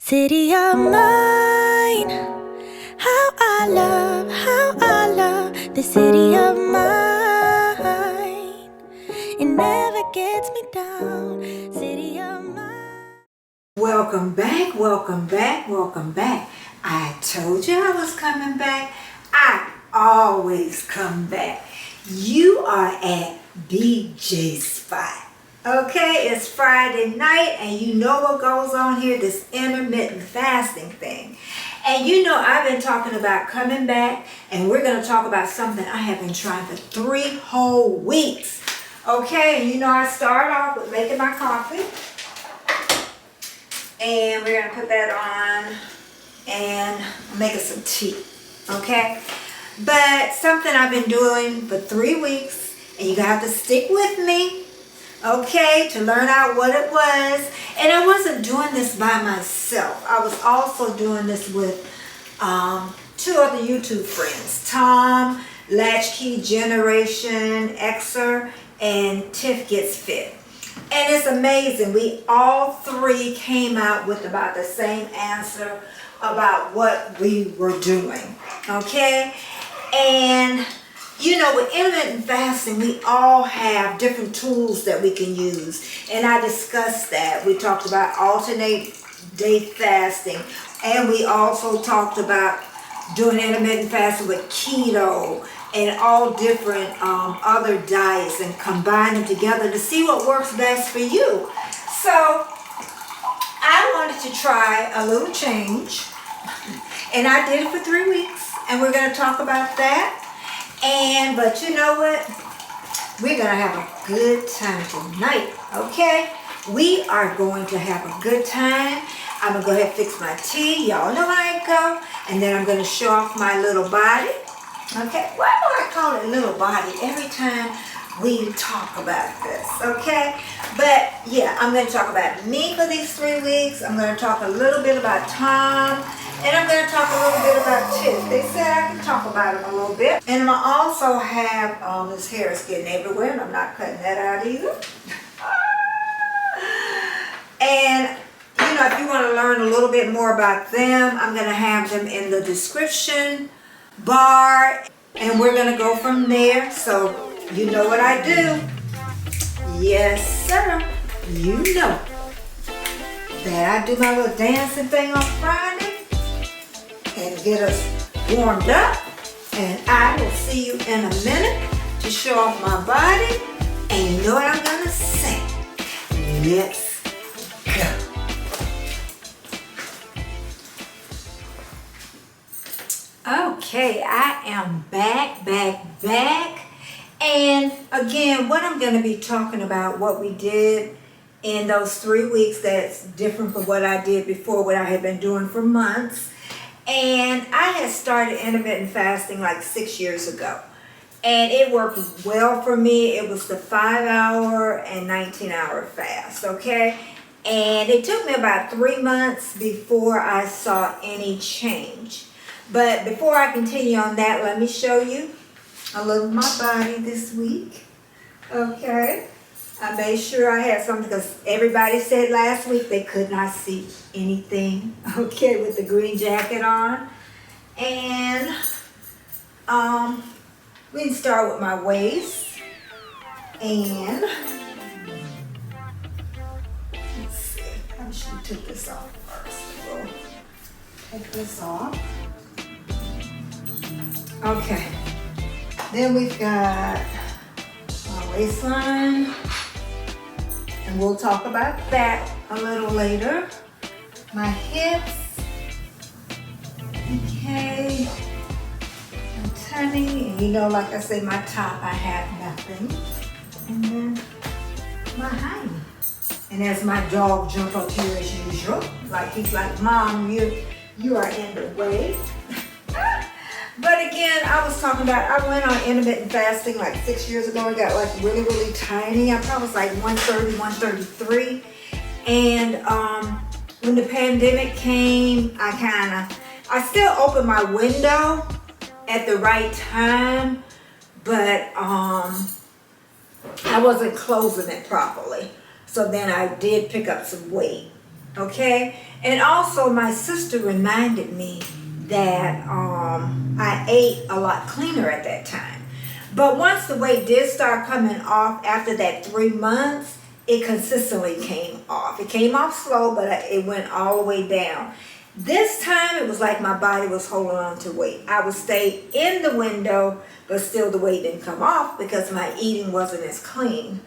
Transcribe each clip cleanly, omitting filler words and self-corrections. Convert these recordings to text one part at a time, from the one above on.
City of mine, how I love the city of mine. It never gets me down, city of mine. Welcome back, welcome back, welcome back. I told you I was coming back. I always come back. You are at BJ's spot. Okay, it's Friday night and you know what goes on here, this intermittent fasting thing. And you know I've been talking about coming back, and we're going to talk about something I have been trying for 3 whole weeks. Okay, and you know I start off with making my coffee. And we're going to put that on and make us some tea. Okay? But something I've been doing for 3 weeks, and you have to stick with me, okay, to learn out what it was. And I wasn't doing this by myself. I was also doing this with 2 other YouTube friends, Tom, Latchkey Generation Xer, and Tiff Gets Fit. And it's amazing. We all 3 came out with about the same answer about what we were doing. Okay? And you know, with intermittent fasting, we all have different tools that we can use. And I discussed that. We talked about alternate day fasting. And we also talked about doing intermittent fasting with keto and all different other diets, and combine them together to see what works best for you. So I wanted to try a little change. And I did it for 3 weeks. And we're going to talk about that. But you know what? We're going to have a good time tonight, okay? We are going to have a good time. I'm going to go ahead and fix my tea. Y'all know how I go. And then I'm going to show off my little body. Okay? Why do I call it little body every time we talk about this, okay? But yeah, I'm going to talk about me for these 3 weeks. I'm going to talk a little bit about Tom. And I'm going to talk a little bit about Tiff. They said I can talk about him a little bit. And I also have, his hair is getting everywhere, and I'm not cutting that out either. And, you know, if you want to learn a little bit more about them, I'm going to have them in the description bar. And we're going to go from there. So, you know what I do. Yes, sir. You know that I do my little dancing thing on Friday and get us warmed up, and I will see you in a minute to show off my body. And you know what I'm gonna say? Let's go. Okay, I am back. And again, what I'm gonna be talking about, what we did in those 3 weeks that's different from what I did before, what I had been doing for months. And I had started intermittent fasting like 6 years ago. And it worked well for me. It was the 5-hour and 19-hour fast, okay? And it took me about 3 months before I saw any change. But before I continue on that, let me show you a little of my body this week, okay? I made sure I had something because everybody said last week they could not see anything, okay, with the green jacket on. And we can start with my waist. And let's see, I should have took this off first. We'll take this off. Okay, then we've got my waistline. And we'll talk about that a little later. My hips. Okay. My tummy. And you know, like I say, my top, I have nothing. And then my hiney. And as my dog jump up here as usual, like he's like, Mom, you are in the way. But again, I was talking about, I went on intermittent fasting like 6 years ago. I got like really, really tiny. I probably was like 130, 133. And when the pandemic came, I still opened my window at the right time, but I wasn't closing it properly. So then I did pick up some weight. Okay? And also my sister reminded me that I ate a lot cleaner at that time. But once the weight did start coming off after that 3 months, it consistently came off. It came off slow, but it went all the way down. This time it was like my body was holding on to weight. I would stay in the window, but still the weight didn't come off because my eating wasn't as clean.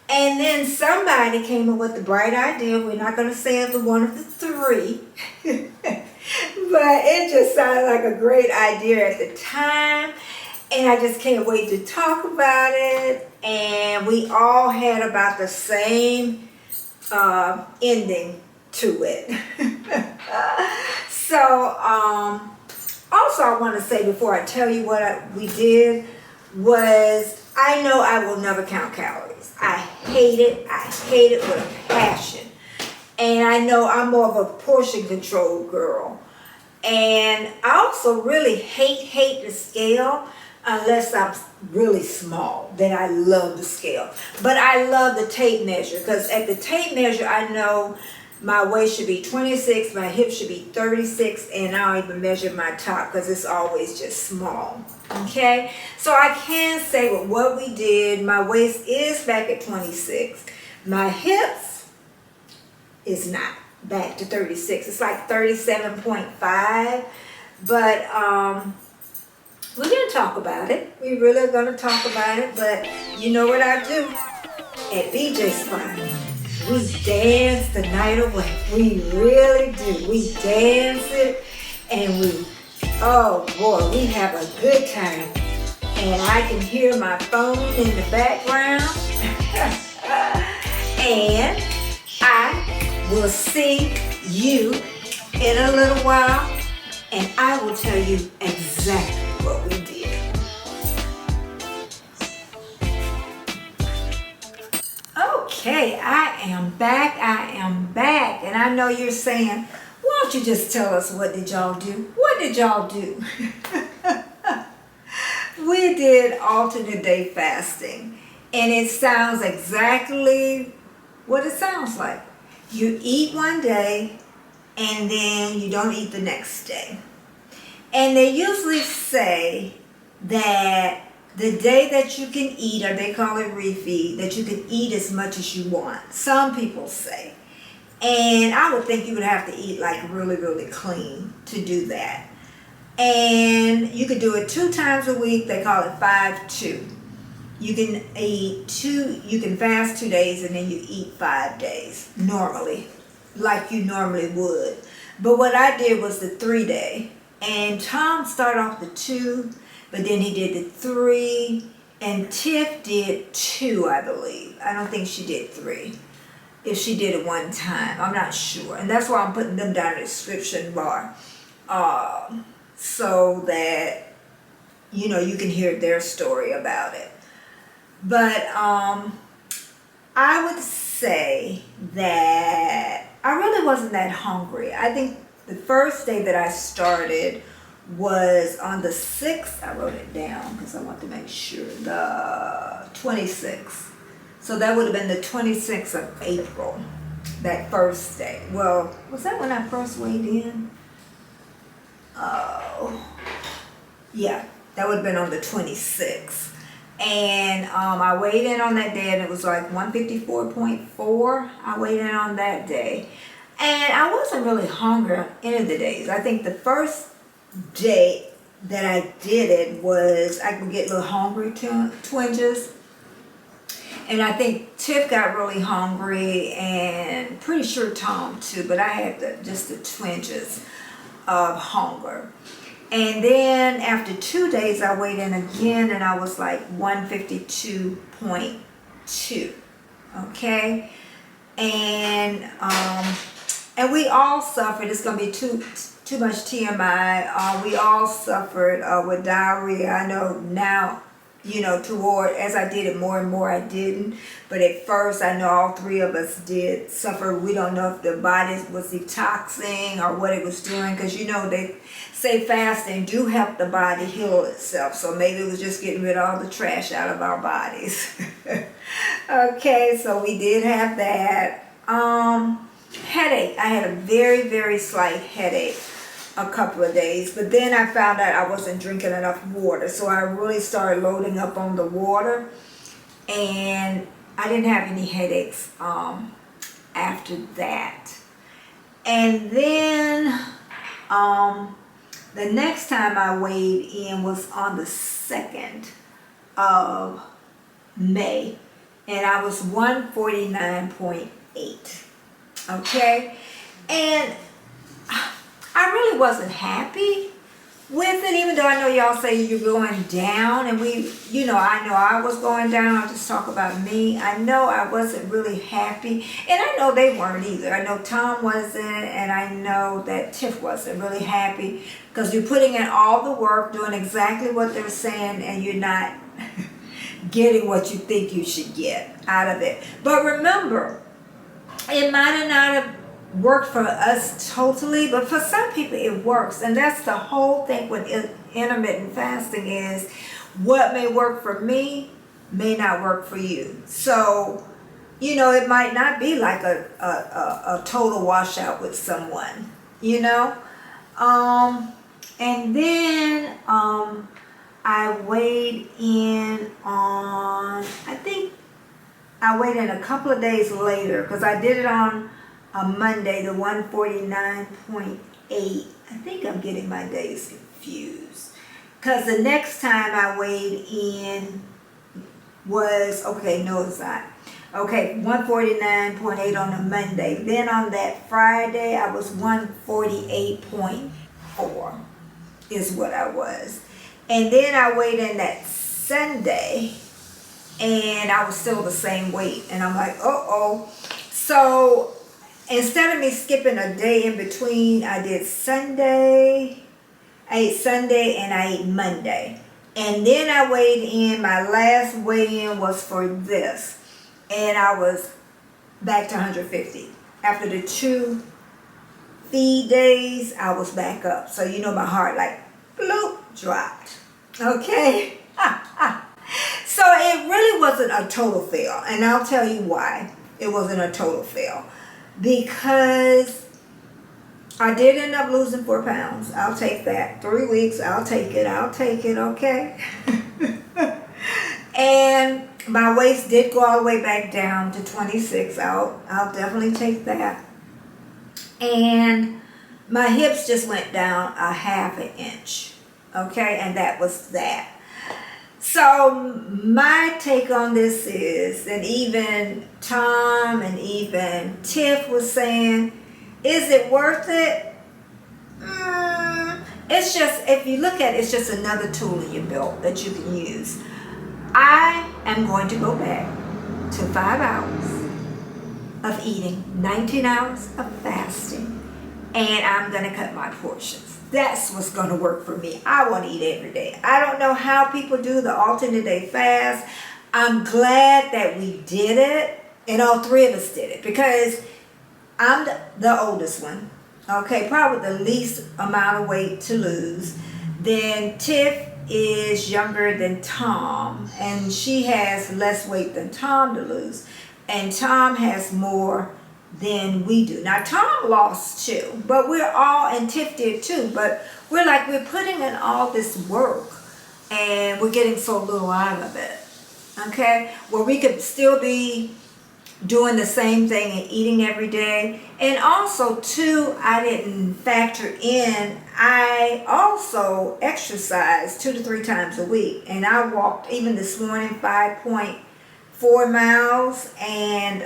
And then somebody came up with the bright idea. We're not going to say it was one of the three, but it just sounded like a great idea at the time. And I just can't wait to talk about it. And we all had about the same ending to it. So, also I want to say before I tell you what we did was, I know I will never count calories. I hate it. I hate it with a passion. And I know I'm more of a portion control girl. And I also really hate the scale unless I'm really small. Then I love the scale. But I love the tape measure because at the tape measure I know my waist should be 26, my hips should be 36, and I don't even measure my top because it's always just small. Okay? So I can say with what we did, my waist is back at 26. My hips is not back to 36. It's like 37.5. But we're going to talk about it. We really are going to talk about it. But you know what I do? At BJ's Spot, we dance the night away. We really do. We dance it and oh boy, we have a good time. And I can hear my phone in the background. And I will see you in a little while. And I will tell you exactly what we did. Okay, I am back. And I know you're saying, why don't you just tell us what did y'all do? What did y'all do? We did alternate day fasting. And it sounds exactly what it sounds like. You eat one day and then you don't eat the next day. And they usually say that the day that you can eat, or they call it refeed, that you can eat as much as you want. Some people say. And I would think you would have to eat like really, really clean to do that. And you could do it 2 times a week. They call it 5-2. You can fast 2 days and then you eat 5 days normally, like you normally would. But what I did was the 3-day. And Tom started off the 2, but then he did the 3, and Tiff did 2, I believe. I don't think she did 3. If she did it one time, I'm not sure. And that's why I'm putting them down in the description bar. So that, you know, you can hear their story about it. But I would say that I really wasn't that hungry. I think the first day that I started was on the 6th. I wrote it down because I want to make sure. The 26th. So that would have been the 26th of April, that first day. Well, was that when I first weighed in? Oh, yeah, that would have been on the 26th. And I weighed in on that day and it was like 154.4. I weighed in on that day. And I wasn't really hungry any of the days. I think the first day that I did it was I could get a little hungry twinges. And I think Tiff got really hungry and pretty sure Tom too, but I had just the twinges of hunger. And then after 2 days I weighed in again and I was like 152.2. Okay? And we all suffered. It's going to be too much TMI. We all suffered with diarrhea. I know now, you know, as I did it more and more, I didn't. But at first, I know all 3 of us did suffer. We don't know if the body was detoxing or what it was doing. Because, you know, they say fasting do help the body heal itself. So maybe it was just getting rid of all the trash out of our bodies. Okay, so we did have that. headache. I had a very, very slight headache a couple of days, but then I found out I wasn't drinking enough water, so I really started loading up on the water, and I didn't have any headaches after that. And then the next time I weighed in was on the 2nd of May, and I was 149.8. Okay, and I really wasn't happy with it, even though I know y'all say you're going down, and I know I was going down. I'll just talk about me. I know I wasn't really happy, and I know they weren't either. I know Tom wasn't, and I know that Tiff wasn't really happy, because you're putting in all the work, doing exactly what they're saying, and you're not getting what you think you should get out of it. But remember, it might have not have worked for us totally, but for some people it works. And that's the whole thing with intermittent fasting, is what may work for me may not work for you. So, it might not be like a total washout with someone, and then I weighed in on, I weighed in a couple of days later, because I did it on a Monday, the 149.8. I think I'm getting my days confused, because the next time I weighed in was, okay, no it's not. Okay, 149.8 on a Monday. Then on that Friday, I was 148.4 is what I was. And then I weighed in that Sunday, and I was still the same weight. And I'm like, uh-oh. So instead of me skipping a day in between, I ate Sunday and I ate Monday. And then I weighed in, my last weigh-in was for this. And I was back to 150. After the 2 feed days, I was back up. So my heart like, bloop, dropped. Okay? So it really wasn't a total fail. And I'll tell you why it wasn't a total fail. Because I did end up losing 4 pounds. I'll take that. 3 weeks, I'll take it, okay? And my waist did go all the way back down to 26. I'll definitely take that. And my hips just went down a half an inch. Okay, and that was that. So my take on this is, and even Tom and even Tiff was saying, is it worth it? It's just, if you look at it, it's just another tool in your belt that you can use. I am going to go back to 5 hours of eating, 19 hours of fasting, and I'm going to cut my portions. That's what's going to work for me. I want to eat every day. I don't know how people do the alternate day fast. I'm glad that we did it, and all 3 of us did it, because I'm the oldest one. Okay, probably the least amount of weight to lose. Then Tiff is younger than Tom, and she has less weight than Tom to lose. And Tom has more than we do. Now Tom lost too, but we're all, and Tiff did too, but we're putting in all this work and we're getting so little out of it. Okay, where we could still be doing the same thing and eating every day. And also too, I didn't factor in, I also exercise 2 to 3 times a week, and I walked even this morning 5.4 miles, and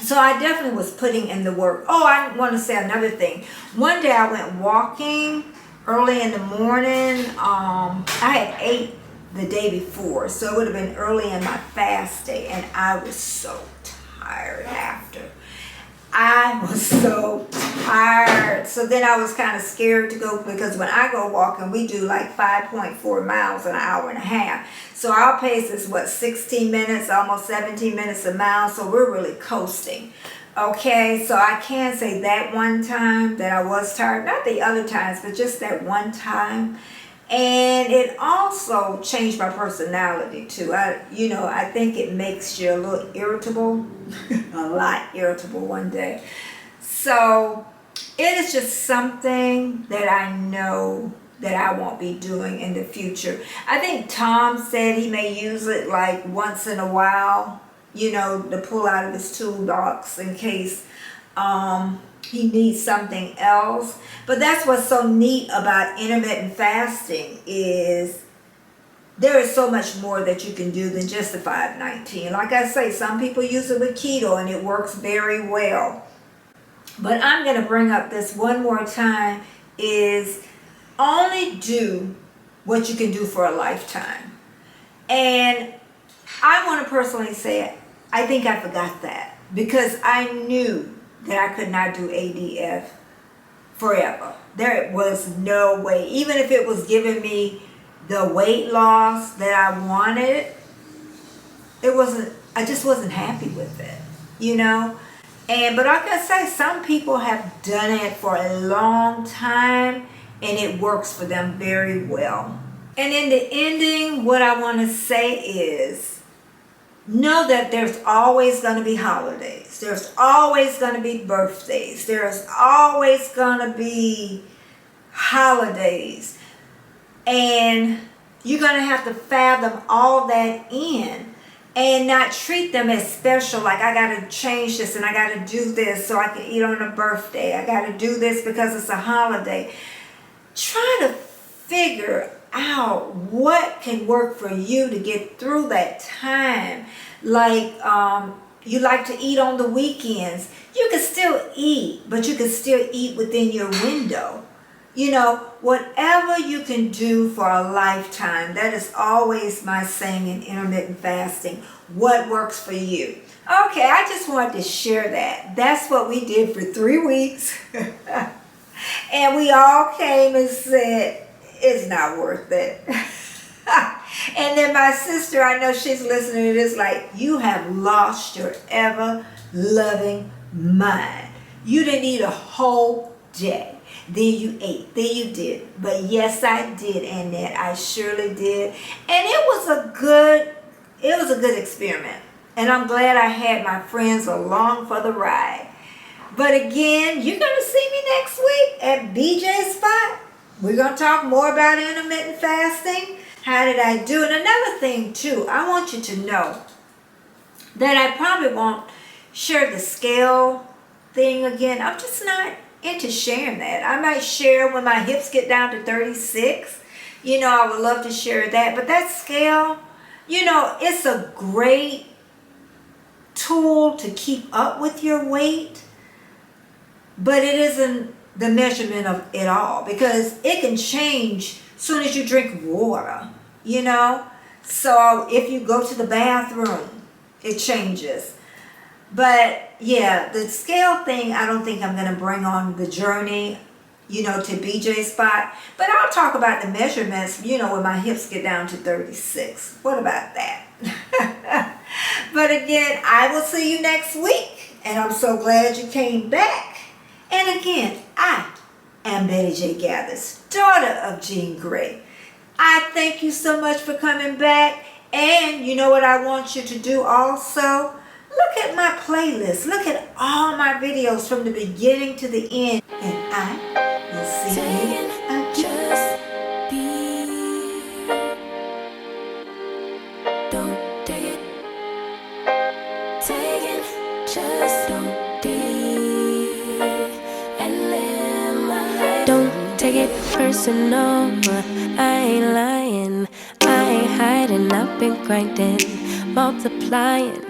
so I definitely was putting in the work. Oh, I want to say another thing. One day I went walking early in the morning. I had ate the day before, so it would have been early in my fast day, and I was so tired after. I was so tired. So then I was kind of scared to go, because when I go walking, we do like 5.4 miles an hour and a half. So our pace is 16 minutes, almost 17 minutes a mile. So we're really coasting. Okay, so I can say that one time that I was tired, not the other times, but just that one time. And it also changed my personality too. I think it makes you a little irritable, a lot irritable one day. So it is just something that I know that I won't be doing in the future. I think Tom said he may use it like once in a while, to pull out of his toolbox in case he needs something else. But that's what's so neat about intermittent fasting is there is so much more that you can do than just the 519. Like I say, some people use it with keto and it works very well. But I'm going to bring up this one more time is only do what you can do for a lifetime. And I want to personally say I think I forgot that because I knew that I could not do ADF forever. There was no way. Even if it was giving me the weight loss that I wanted, I just wasn't happy with it, But like I say, some people have done it for a long time and it works for them very well. And in the ending, what I want to say is know that there's always going to be holidays. There's always going to be birthdays. There's always going to be holidays. And you're going to have to fathom all that in and not treat them as special. Like, I got to change this and I got to do this so I can eat on a birthday. I got to do this because it's a holiday. Try to figure out what can work for you to get through that time. Like, you like to eat on the weekends. You can still eat, but you can still eat within your window. Whatever you can do for a lifetime, that is always my saying in intermittent fasting. What works for you? Okay, I just wanted to share that. That's what we did for 3 weeks. And we all came and said, it's not worth it. And then my sister, I know she's listening to this, like, you have lost your ever-loving mind. You didn't eat a whole day. Then you ate. Then you did. But yes, I did, Annette. I surely did. And it was a good experiment. And I'm glad I had my friends along for the ride. But again, you're going to see me next week at BJ's Spot. We're going to talk more about intermittent fasting. How did I do it? Another thing, too, I want you to know that I probably won't share the scale thing again. I'm just not into sharing that. I might share when my hips get down to 36. I would love to share that. But that scale, it's a great tool to keep up with your weight. But it isn't the measurement of it all because it can change as soon as you drink water, So if you go to the bathroom, it changes. But yeah, the scale thing, I don't think I'm going to bring on the journey, to BJ's Spot. But I'll talk about the measurements, when my hips get down to 36. What about that? But again, I will see you next week. And I'm so glad you came back. And again, I am Betty J. Gathers, daughter of Jean Grey. I thank you so much for coming back. And you know what I want you to do also? Look at my playlist. Look at all my videos from the beginning to the end. And I will see you again. Just be. Don't take it. Take it. Just don't be. And live my life. Don't take it personal. I ain't lying. I ain't hiding. I've been grinding, multiplying.